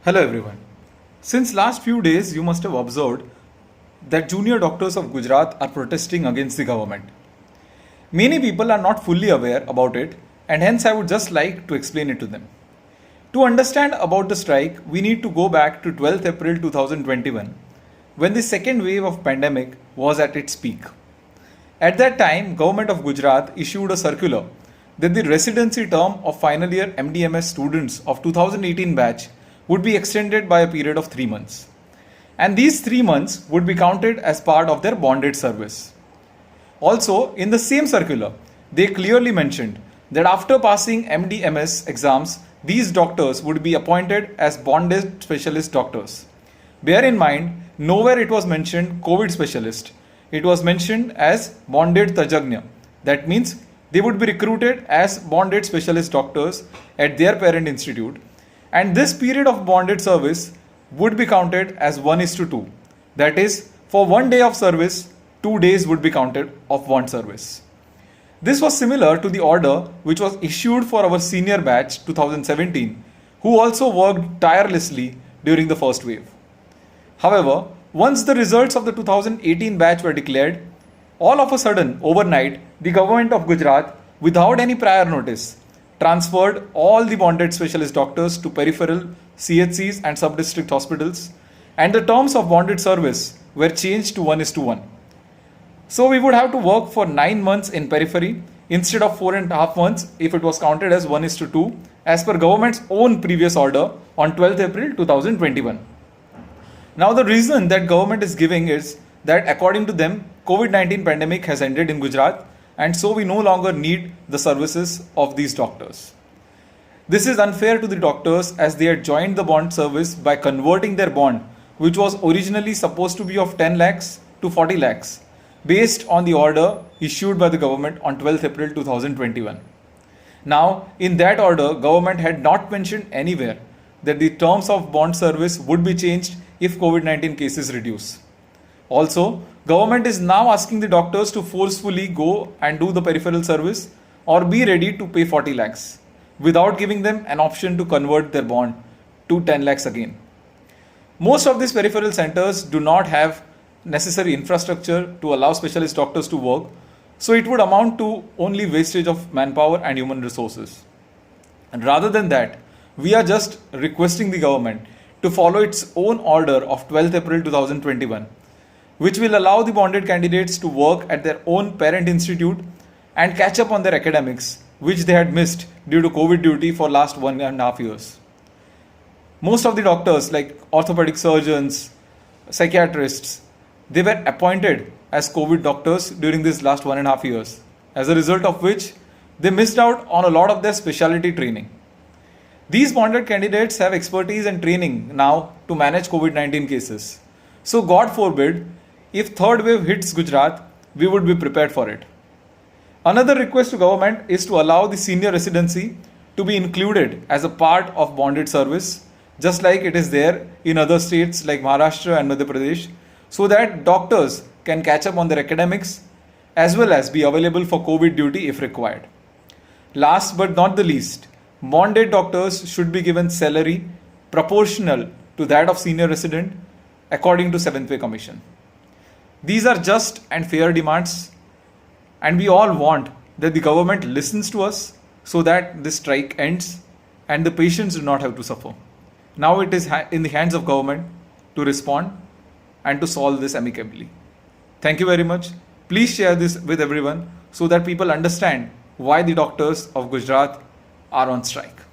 Hello everyone. Since last few days you must have observed that junior doctors of Gujarat are protesting against the government. Many people are not fully aware about it and hence I would just like to explain it to them. To understand about the strike, we need to go back to 12th April 2021 when the second wave of pandemic was at its peak. At that time, government of Gujarat issued a circular that the residency term of final year MDMS students of 2018 batch would be extended by a period of 3 months. And these 3 months would be counted as part of their bonded service. Also, in the same circular, they clearly mentioned that after passing MDMS exams, these doctors would be appointed as bonded specialist doctors. Bear in mind, nowhere it was mentioned COVID specialist. It was mentioned as bonded Tajagnya. That means they would be recruited as bonded specialist doctors at their parent institute. And this period of bonded service would be counted as 1:2. That is, for 1 day of service, 2 days would be counted of one service. This was similar to the order which was issued for our senior batch 2017, who also worked tirelessly during the first wave. However, once the results of the 2018 batch were declared, all of a sudden, overnight, the government of Gujarat, without any prior notice, transferred all the bonded specialist doctors to peripheral CHCs and sub-district hospitals, and the terms of bonded service were changed to 1:1. So we would have to work for 9 months in periphery instead of 4.5 months if it was counted as 1:2 as per government's own previous order on 12th April 2021. Now the reason that government is giving is that according to them, COVID-19 pandemic has ended in Gujarat and so we no longer need the services of these doctors. This is unfair to the doctors as they had joined the bond service by converting their bond, which was originally supposed to be of 10 lakhs to 40 lakhs, based on the order issued by the government on 12th April 2021. Now, in that order, government had not mentioned anywhere that the terms of bond service would be changed if COVID-19 cases reduce. Also, government is now asking the doctors to forcefully go and do the peripheral service or be ready to pay 40 lakhs without giving them an option to convert their bond to 10 lakhs again. Most of these peripheral centers do not have necessary infrastructure to allow specialist doctors to work, so it would amount to only wastage of manpower and human resources. And rather than that, we are just requesting the government to follow its own order of 12th April 2021, which will allow the bonded candidates to work at their own parent institute and catch up on their academics, which they had missed due to COVID duty for last 1.5 years. Most of the doctors like orthopedic surgeons, psychiatrists, they were appointed as COVID doctors during these last 1.5 years, as a result of which they missed out on a lot of their specialty training. These bonded candidates have expertise and training now to manage COVID-19 cases. So God forbid, if third wave hits Gujarat, we would be prepared for it. Another request to government is to allow the senior residency to be included as a part of bonded service, just like it is there in other states like Maharashtra and Madhya Pradesh, so that doctors can catch up on their academics as well as be available for COVID duty if required. Last but not the least, bonded doctors should be given salary proportional to that of senior resident according to 7th Pay Commission. These are just and fair demands, and we all want that the government listens to us so that this strike ends and the patients do not have to suffer. Now it is in the hands of government to respond and to solve this amicably. Thank you very much. Please share this with everyone so that people understand why the doctors of Gujarat are on strike.